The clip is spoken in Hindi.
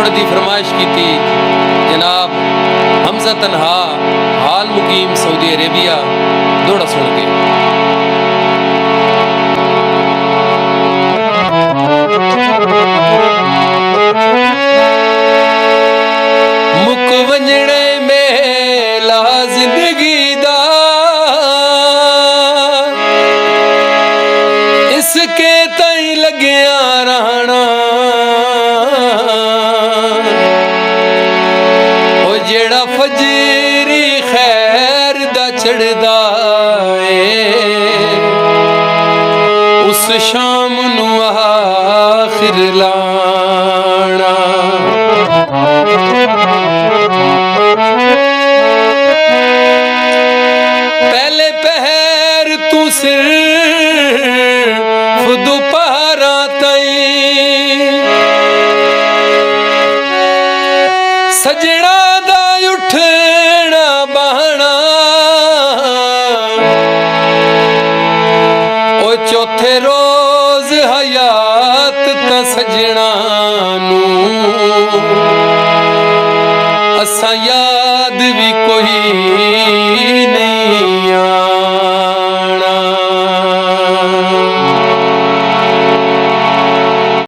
जोड़ दी फरमाइश की थी जनाब हमजा तन्हा हाल मुकीम सऊदी अरेबिया जोड़ा सुन के मुक वंजणे मेला जिंदगी दा इसके ताई लग्या रहना ओ जेड़ा फजरी खैर दा चढ़दा उस शाम नू आखिर लाना पहले पहर तू सिर्फ दोपहरा तई सजना दा उठना बहना ओ चौथे रोज हयात ता सजना नू